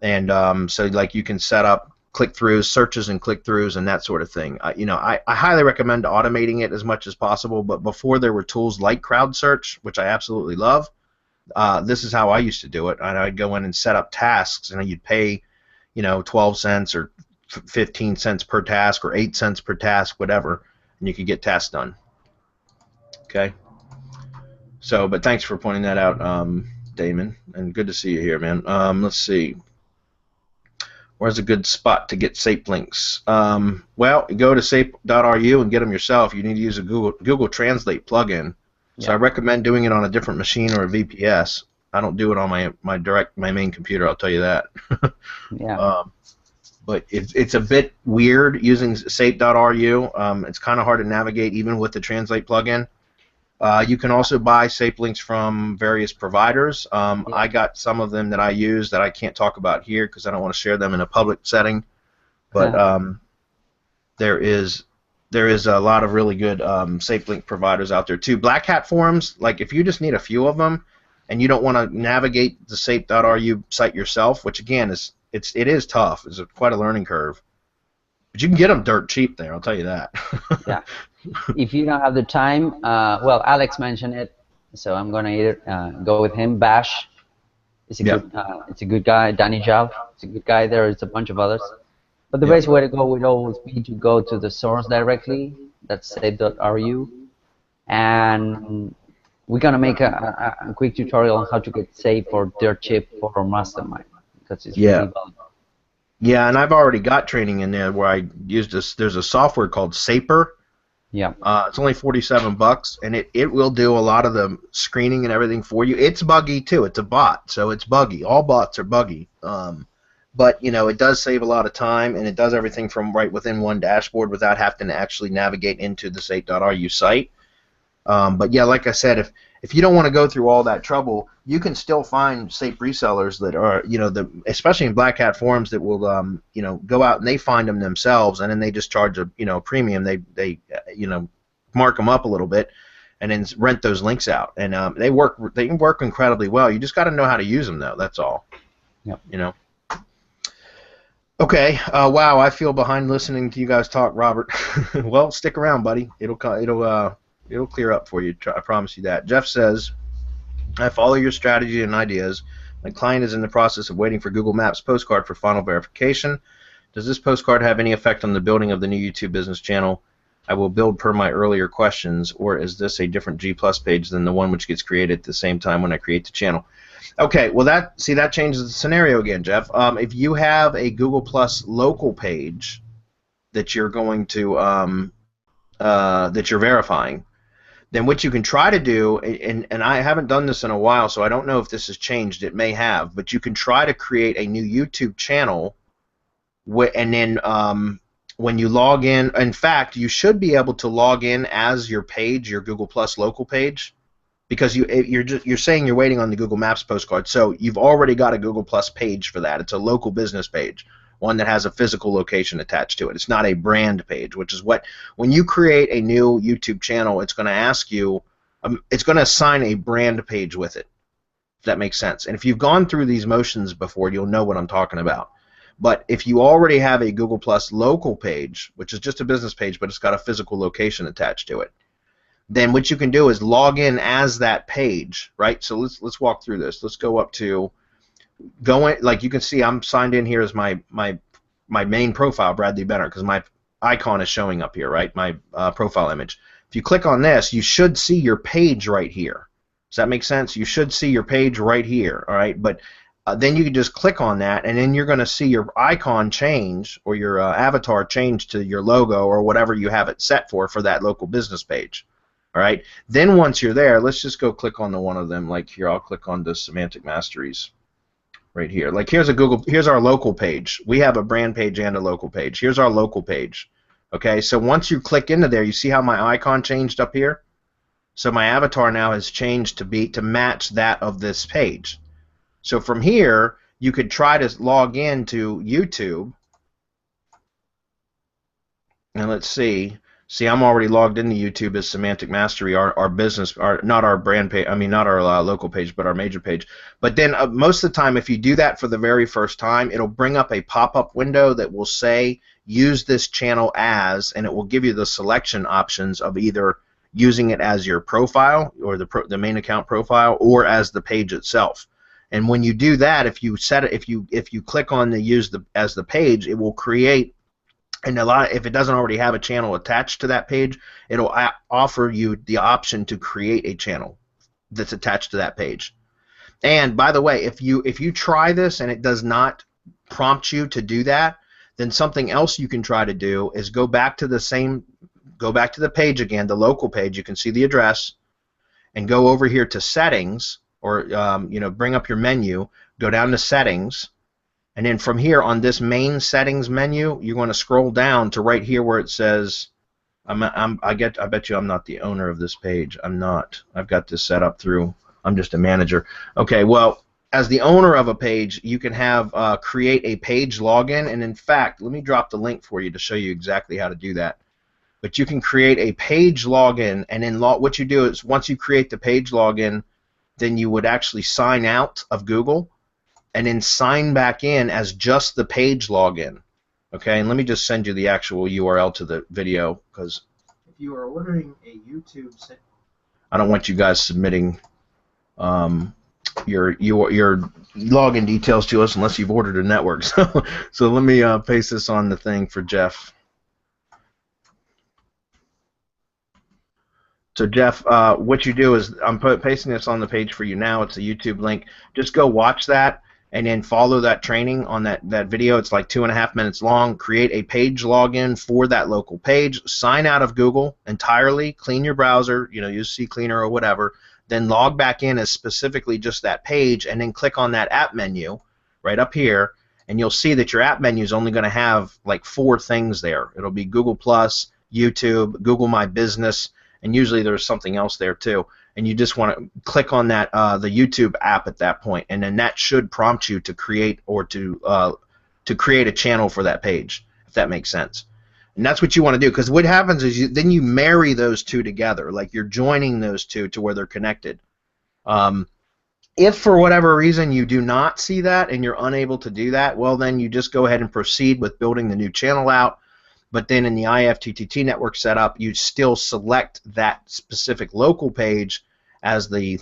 And so like you can set up click-throughs, searches and click-throughs, and that sort of thing. I highly recommend automating it as much as possible, but before there were tools like CrowdSearch, which I absolutely love, this is how I used to do it. I'd go in and set up tasks, and you'd pay 12 cents or 15 cents per task or 8 cents per task, whatever, and you could get tasks done. Okay? So, but thanks for pointing that out, Damon, and good to see you here, man. Let's see. Where's a good spot to get sape links? Well, you go to sape.ru and get them yourself. You need to use a Google Translate plugin. So I recommend doing it on a different machine or a VPS. I don't do it on my main computer. I'll tell you that. Yeah. But it's a bit weird using sape.ru. It's kind of hard to navigate even with the Translate plugin. You can also buy sapelinks from various providers. I got some of them that I use that I can't talk about here because I don't want to share them in a public setting. But there is a lot of really good sapelink providers out there too. Black Hat forums, like if you just need a few of them and you don't want to navigate the sape.ru site yourself, which again it is tough. It's quite a learning curve. But you can get them dirt cheap there, I'll tell you that. Yeah. If you don't have the time, well, Alex mentioned it, so I'm gonna go with him. Bash, it's a good guy. Danny Jav, it's a good guy. There is a bunch of others, but the best way to go would always be to go to the source directly. That's sape.ru, and we're gonna make a quick tutorial on how to get sape or dirt cheap for Mastermind because it's really valuable. Yeah, and I've already got training in there where I used this. There's a software called Saper. Yeah. It's only $47, and it will do a lot of the screening and everything for you. It's buggy too. It's a bot, so it's buggy. All bots are buggy. But you know, it does save a lot of time, and it does everything from right within one dashboard without having to actually navigate into the sape.ru site. But yeah, like I said, if you don't want to go through all that trouble, you can still find sape resellers that are, you know, especially in Black Hat forums that will, you know, go out and they find them themselves, and then they just charge a, you know, premium. They you know, mark them up a little bit, and then rent those links out, and they work incredibly well. You just got to know how to use them, though. That's all. Yep. You know. Okay. Wow, I feel behind listening to you guys talk, Robert. Well, stick around, buddy. It'll clear up for you. I promise you that. Jeff says, I follow your strategy and ideas. My client is in the process of waiting for Google Maps postcard for final verification. Does this postcard have any effect on the building of the new YouTube business channel I will build per my earlier questions, or is this a different G+ page than the one which gets created at the same time when I create the channel? Okay, well that changes the scenario again, Jeff. If you have a Google Plus local page that you're going to that you're verifying, then what you can try to do, and I haven't done this in a while, so I don't know if this has changed. It may have, but you can try to create a new YouTube channel, and then when you log in fact, you should be able to log in as your page, your Google Plus local page, because you're saying you're waiting on the Google Maps postcard, so you've already got a Google Plus page for that. It's a local business page, one that has a physical location attached to it. It's not a brand page, which is what, when you create a new YouTube channel, it's going to ask you, it's going to assign a brand page with it, if that makes sense. And if you've gone through these motions before, you'll know what I'm talking about. But if you already have a Google Plus local page, which is just a business page, but it's got a physical location attached to it, then what you can do is log in as that page, right? So let's walk through this. Let's go up to, like you can see, I'm signed in here as my main profile, Bradley Benner, because my icon is showing up here, right? My profile image. If you click on this, you should see your page right here. Does that make sense? You should see your page right here, all right? But then you can just click on that, and then you're going to see your icon change, or your avatar change to your logo or whatever you have it set for that local business page. All right. Then once you're there, let's just go click on the one of them. Like here, I'll click on the Semantic Masteries right here. Like here's our local page. We have a brand page and a local page. Here's our local page. Okay. So once you click into there, you see how my icon changed up here? So my avatar now has changed to match that of this page. So from here, you could try to log in to YouTube. And let's see. See, I'm already logged into YouTube as Semantic Mastery, our business, not our brand page, I mean, not our local page, but our major page. But then most of the time, if you do that for the very first time, it'll bring up a pop-up window that will say, use this channel as, and it will give you the selection options of either using it as your profile, or the main account profile, or as the page itself. And when you do that, if you click on the use as the page, it will create. And if it doesn't already have a channel attached to that page, it'll offer you the option to create a channel that's attached to that page. And by the way, if you try this and it does not prompt you to do that, then something else you can try to do is go back to the page again, the local page. You can see the address, and go over here to settings, or bring up your menu, go down to settings, and then from here on this main settings menu, you're going to scroll down to right here where it says, I bet you I'm not the owner of this page. I'm not. I've got this set up through, I'm just a manager. Okay, well, as the owner of a page, you can have create a page login, and in fact, let me drop the link for you to show you exactly how to do that. But you can create a page login, and then what you do is once you create the page login, then you would actually sign out of Google and then sign back in as just the page login. Okay, and let me just send you the actual URL to the video, because if you are ordering a YouTube, I don't want you guys submitting your login details to us unless you've ordered a network. So let me paste this on the thing for Jeff. So Jeff, what you do is I'm pasting this on the page for you now. It's a YouTube link. Just go watch that and then follow that training on that video. It's like 2.5 minutes long. Create a page login for that local page. Sign out of Google entirely. Clean your browser. Use CCleaner or whatever. Then log back in as specifically just that page, and then click on that app menu right up here, and you'll see that your app menu is only going to have like 4 things there. It'll be Google Plus, YouTube, Google My Business, and usually there's something else there too. And you just want to click on that the YouTube app at that point, and then that should prompt you to create or to create a channel for that page, if that makes sense. And that's what you want to do, because what happens is then you marry those two together, like you're joining those two to where they're connected. If for whatever reason you do not see that and you're unable to do that, well, then you just go ahead and proceed with building the new channel out. But then in the IFTTT network setup, you still select that specific local page as the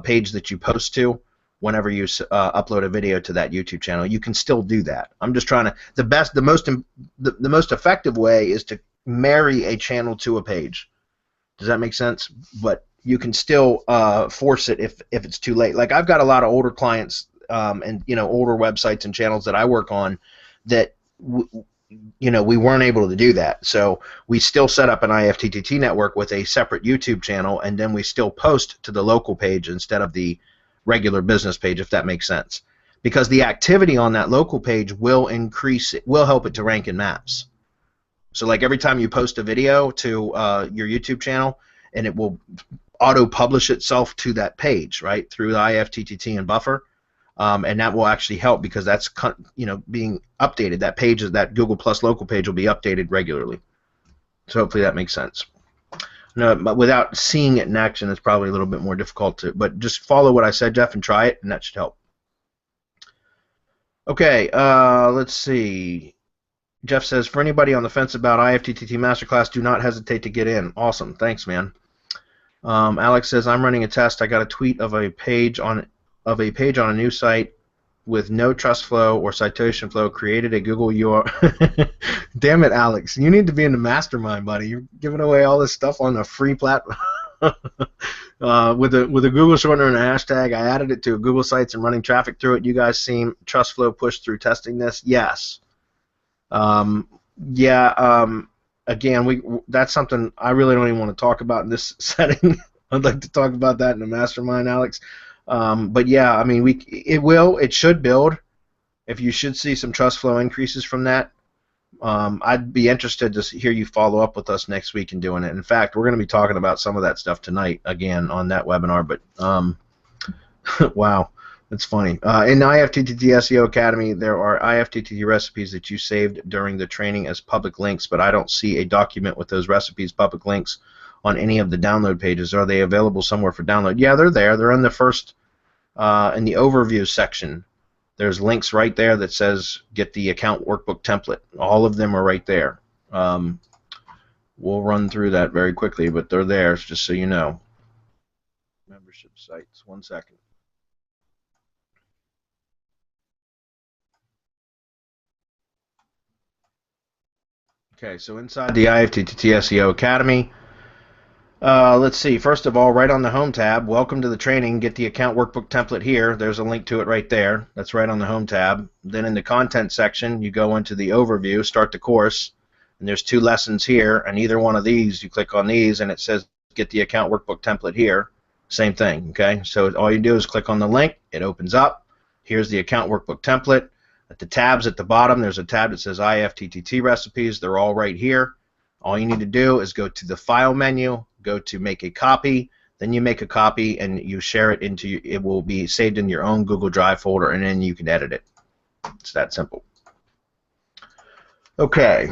page that you post to whenever you upload a video to that YouTube channel. You can still do that. I'm just trying to, the most effective way is to marry a channel to a page. Does that make sense? But you can still force it if it's too late. Like I've got a lot of older clients and older websites and channels that I work on that we weren't able to do that. So we still set up an IFTTT network with a separate YouTube channel, and then we still post to the local page instead of the regular business page, if that makes sense. Because the activity on that local page will increase, it will help it to rank in maps. So like every time you post a video to your YouTube channel, and it will auto-publish itself to that page, right, through the IFTTT and buffer. And that will actually help because that's being updated. That page, that Google Plus local page, will be updated regularly. So hopefully that makes sense. No, but without seeing it in action, it's probably a little bit more difficult to. But just follow what I said, Jeff, and try it, and that should help. Okay, let's see. Jeff says, for anybody on the fence about IFTTT Masterclass, do not hesitate to get in. Awesome, thanks, man. Alex says, I'm running a test. I got a tweet of a page on a new site with no trust flow or citation flow, created a Google URL. Damn it, Alex. You need to be in the mastermind, buddy. You're giving away all this stuff on a free platform. With a Google shortener and a hashtag, I added it to Google Sites and running traffic through it. You guys seen trust flow push through testing this? Yes. Again, that's something I really don't even want to talk about in this setting. I'd like to talk about that in the mastermind, Alex. But yeah, I mean, it should build. If you should see some trust flow increases from that, I'd be interested to hear you follow up with us next week in doing it. In fact, we're going to be talking about some of that stuff tonight again on that webinar. But wow, that's funny. In the IFTTT SEO Academy, there are IFTTT recipes that you saved during the training as public links, but I don't see a document with those recipes public links on any of the download pages. Are they available somewhere for download? Yeah, they're there. They're in the first, in the overview section. There's links right there that says get the account workbook template. All of them are right there. We'll run through that very quickly, but they're there, just so you know. Membership sites, 1 second. Okay, so inside the IFTTT SEO Academy, Let's see. First of all, right on the home tab, welcome to the training. Get the account workbook template here. There's a link to it right there. That's right on the home tab. Then in the content section, you go into the overview, start the course, and there's 2 lessons here. And either one of these, you click on these, and it says get the account workbook template here. Same thing. Okay. So all you do is click on the link. It opens up. Here's the account workbook template. At the tabs at the bottom, there's a tab that says IFTTT recipes. They're all right here. All you need to do is go to the file menu, go to make a copy, then you make a copy and you share it into, it will be saved in your own Google Drive folder, and then you can edit it. It's that simple. Okay.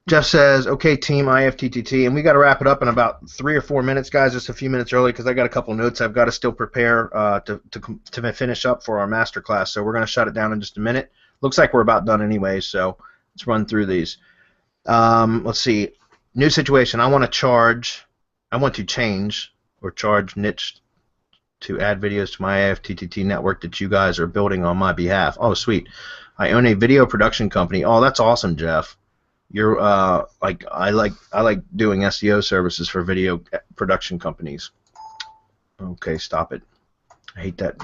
Jeff says, okay, team IFTTT, and we got to wrap it up in about 3 or 4 minutes, guys. Just a few minutes early because I got a couple notes I've got to still prepare to finish up for our masterclass. So we're going to shut it down in just a minute. Looks like we're about done anyway, so let's run through these. Let's see. New situation. I want to change or charge niche to add videos to my IFTTT network that you guys are building on my behalf. Oh, sweet. I own a video production company. Oh, that's awesome, Jeff. You're I like doing SEO services for video production companies. Okay, stop it. I hate that.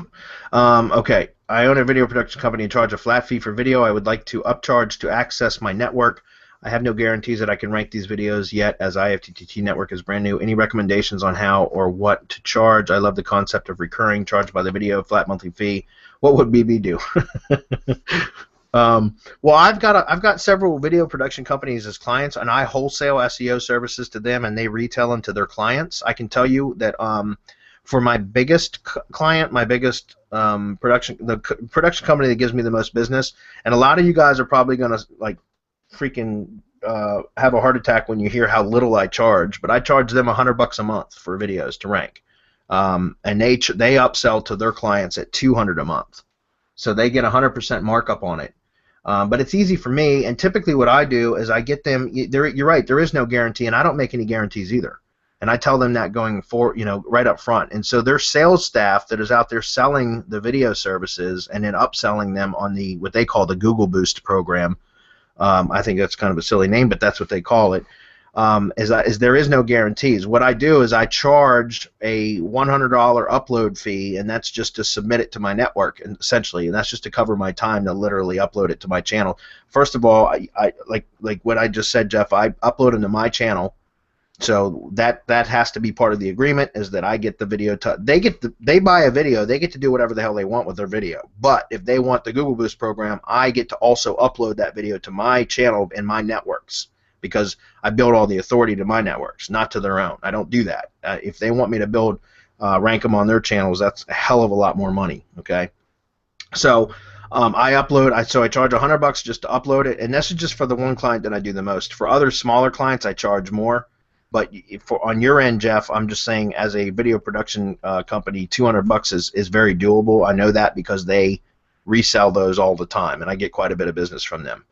Okay, I own a video production company and charge a flat fee for video. I would like to upcharge to access my network. I have no guarantees that I can rank these videos yet, as IFTTT network is brand new. Any recommendations on how or what to charge? I love the concept of recurring, charged by the video, flat monthly fee. What would BB do? Well, I've got several video production companies as clients, and I wholesale SEO services to them, and they retail them to their clients. I can tell you that for my biggest client, my biggest production company that gives me the most business, and a lot of you guys are probably gonna like freaking have a heart attack when you hear how little I charge, but I charge them $100 a month for videos to rank, and they upsell to their clients at $200 a month, so they get 100% markup on it. But it's easy for me, and typically what I do is I get them. You're right, there is no guarantee, and I don't make any guarantees either. And I tell them that going forward, right up front. And so their sales staff that is out there selling the video services and then upselling them on the what they call the Google Boost program. I think that's kind of a silly name, but that's what they call it. Is there is no guarantees. What I do is I charge a $100 upload fee, and that's just to submit it to my network, and essentially, and that's just to cover my time to literally upload it to my channel. First of all, I like what I just said, Jeff. I upload them to my channel, so that has to be part of the agreement. Is that I get the video? They buy a video, they get to do whatever the hell they want with their video. But if they want the Google Boost program, I get to also upload that video to my channel and my networks, because I build all the authority to my networks, not to their own. I don't do that. If they want me to rank them on their channels, that's a hell of a lot more money. Okay, so I upload. So I charge $100 just to upload it, and this is just for the one client that I do the most. For other smaller clients, I charge more. But on your end, Jeff, I'm just saying, as a video production company, $200 is very doable. I know that because they resell those all the time, and I get quite a bit of business from them.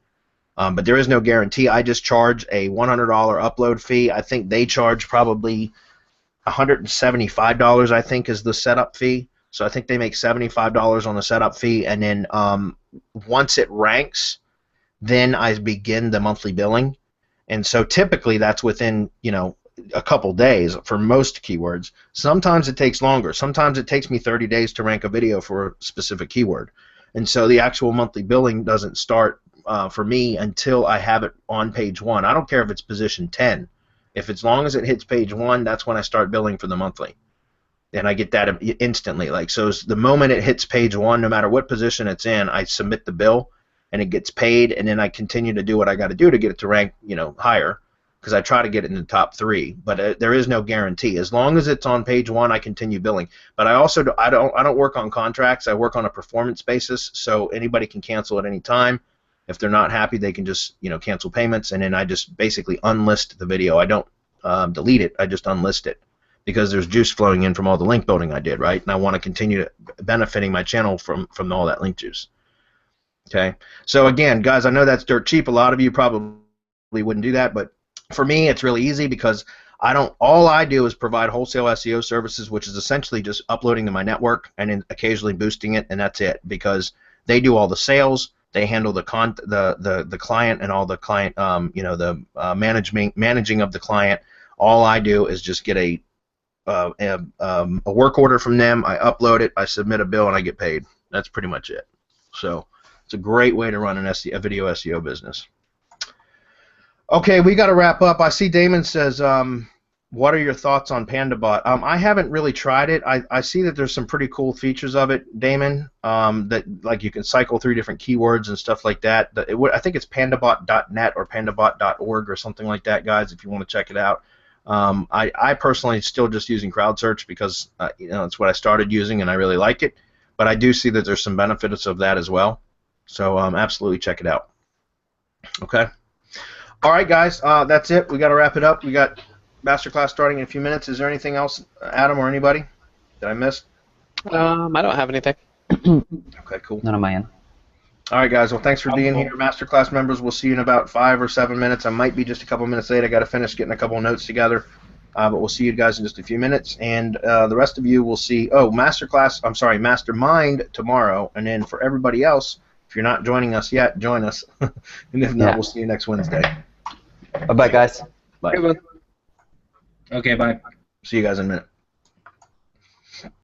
But there is no guarantee. I just charge a $100 upload fee. I think they charge probably $175, I think, is the setup fee. So I think they make $75 on the setup fee, and then once it ranks, then I begin the monthly billing. And so typically that's within, a couple days for most keywords. Sometimes it takes longer. Sometimes it takes me 30 days to rank a video for a specific keyword. And so the actual monthly billing doesn't start for me until I have it on page 1. I don't care if it's position 10. As long as it hits page 1, that's when I start billing for the monthly. And I get that instantly. So the moment it hits page 1, no matter what position it's in, I submit the bill, and it gets paid, and then I continue to do what I got to do to get it to rank, higher, because I try to get it in the top 3. But there is no guarantee. As long as it's on page 1, I continue billing. But I also I don't work on contracts. I work on a performance basis, so anybody can cancel at any time. If they're not happy, they can just cancel payments, and then I just basically unlist the video. I don't delete it. I just unlist it, because there's juice flowing in from all the link building I did, right? And I want to continue benefiting my channel from all that link juice. Okay, so again, guys, I know that's dirt cheap. A lot of you probably wouldn't do that, but for me, it's really easy, because all I do is provide wholesale SEO services, which is essentially just uploading to my network and then occasionally boosting it, and that's it, because they do all the sales, they handle the client and all the client, managing of the client, All I do is just get a work order from them. I upload it, I submit a bill, and I get paid. That's pretty much it. So it's a great way to run a video SEO business. Okay, we got to wrap up. I see Damon says, what are your thoughts on PandaBot? I haven't really tried it. I see that there's some pretty cool features of it, Damon, that like you can cycle through different keywords and stuff like that. I think it's pandabot.net or pandabot.org or something like that, guys, if you want to check it out. I personally still just using CrowdSearch because it's what I started using and I really like it. But I do see that there's some benefits of that as well. So absolutely check it out. Okay. All right, guys, that's it. We got to wrap it up. We got Masterclass starting in a few minutes. Is there anything else, Adam or anybody, that I missed? I don't have anything. Okay, cool. None on my end. All right, guys. Well, thanks for being here, Masterclass members. We'll see you in about 5 or 7 minutes. I might be just a couple minutes late. I got to finish getting a couple of notes together. But we'll see you guys in just a few minutes. And the rest of you will see, Mastermind tomorrow. And then for everybody else, if you're not joining us yet, join us. And if not, we'll see you next Wednesday. Bye-bye, guys. Bye. Okay, bye. See you guys in a minute.